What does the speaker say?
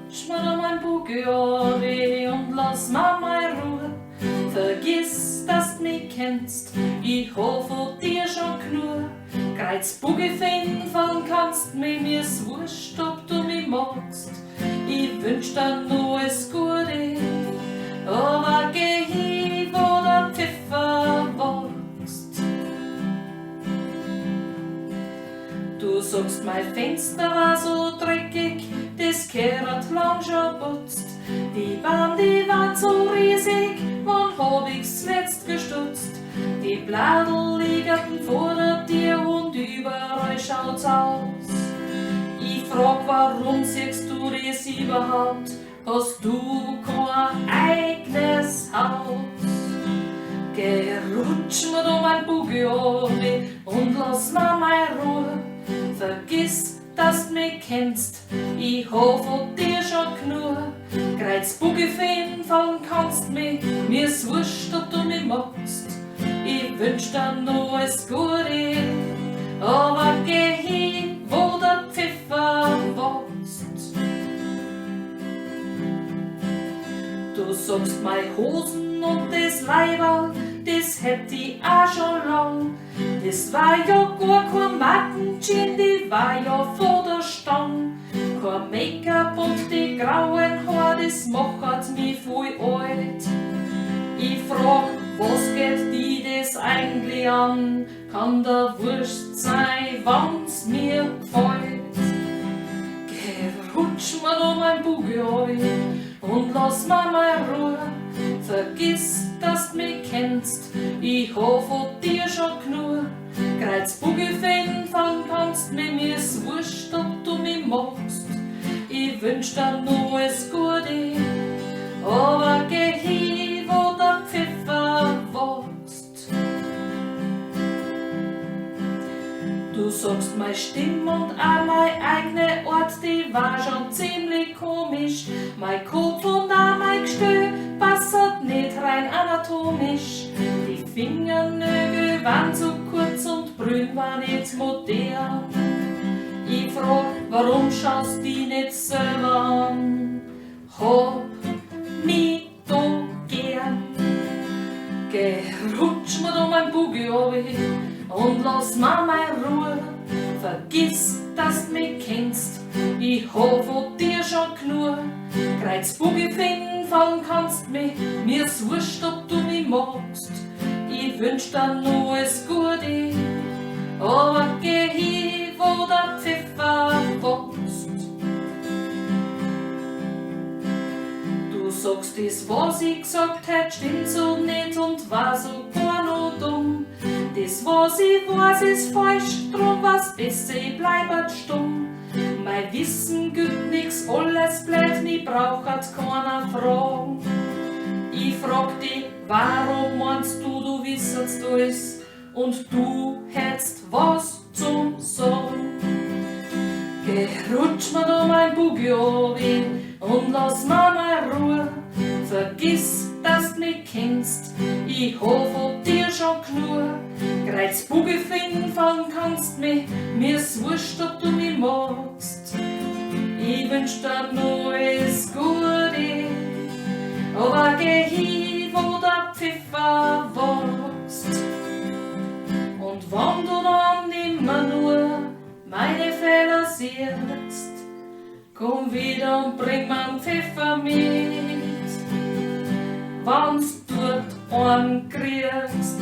rutsch mir um mein Bugio weh und lass Mama in Ruhe. Vergiss, dass du mich kennst, ich hoffe dir schon genug. Greiz Bugge fallen kannst, mir ist wurscht, ob du mich magst. Ich wünsch dir nur alles Gute, aber geh hin, wo der Pfeffer wächst. Du sagst, mein Fenster war so dreckig, das gehört lang schon putzt. Die Bahn, die war so riesig, wann hab ich's letzt gestutzt? Die Bladel liegen vor der Tür und überall schaut's aus. Ich frag, warum siehst du das überhaupt? Hast du kein eigenes Haus? Geh, rutsch mir da mein Bugio und lass mir meine Ruhe. Vergiss, dass du mich kennst, ich hoffe dir schon genug. Greiz Bugge fallen kannst mir ist wurscht, ob du mich magst. Ich wünsch dir nur alles Gute, aber geh hin, wo der Pfeffer wächst. Du sagst, meine Hosen und das Leiberl, das hätt ich auch schon lang. Das war ja gar kein Markenjean, die war ja vor der Stange. Kein Make-up und die grauen Haare, das macht mich voll alt. Ich frag, was geht die das eigentlich an? Kann da wurscht sein, wann's mir gefällt. Geh, rutsch mir da mein Bugio und lass mir mal Ruhe. Vergiss, dass du mich kennst, ich hoffe dir schon genug. Greiz Bugge fallen kannst, mir ist wurscht, ob du mich magst. Ich wünsch dir nur alles Gute, aber geh hin, wo der Pfeffer wächst. Du sagst, meine Stimme und auch mein eigener Ort, die war schon ziemlich komisch. Mein Kopf und auch mein Gestell passet nicht rein anatomisch. Die Fingernägel waren zu kurz und Brühen waren nicht modern. Ich frag, warum schaust die nicht selber an? Hab mich doch gern. Geh, rutsch mir da mein Bugio und lass mir meine Ruhe. Vergiss, dass du mich kennst, ich hoffe dir schon genug. Greiz Bugge fallen kannst mir ist wurscht, ob du mich magst. Ich wünsch dir nur alles Gute, aber geh hin, wo der Pfeffer wächst. Du sagst, das, was ich gesagt hätt, stimmt so nicht und war sogar noch dumm. Das, was ich weiß, ist falsch, drum war's besser, ich bleibet stumm. Mein Wissen gibt nix, alles bleibt, mich brauchet keiner fragen. Ich frag dich, warum meinst du, du wissetst alles und du hättst was zum Sagen? Geh, rutsch mir da mein Bugio und lass mir mal Ruhe. Vergiss, dass du mich kennst, ich hoffe dir schon genug. Greiz Bugge fallen kannst mir ist wurscht, ob du mich magst. Ich wünsch dir nur alles Gute, aber geh hin, wo der Pfeffer wächst. Und wenn du dann immer nur meine Fehler siehst, komm wieder und bring mir Pfeffer mit. Wenn's dort einen kriegst,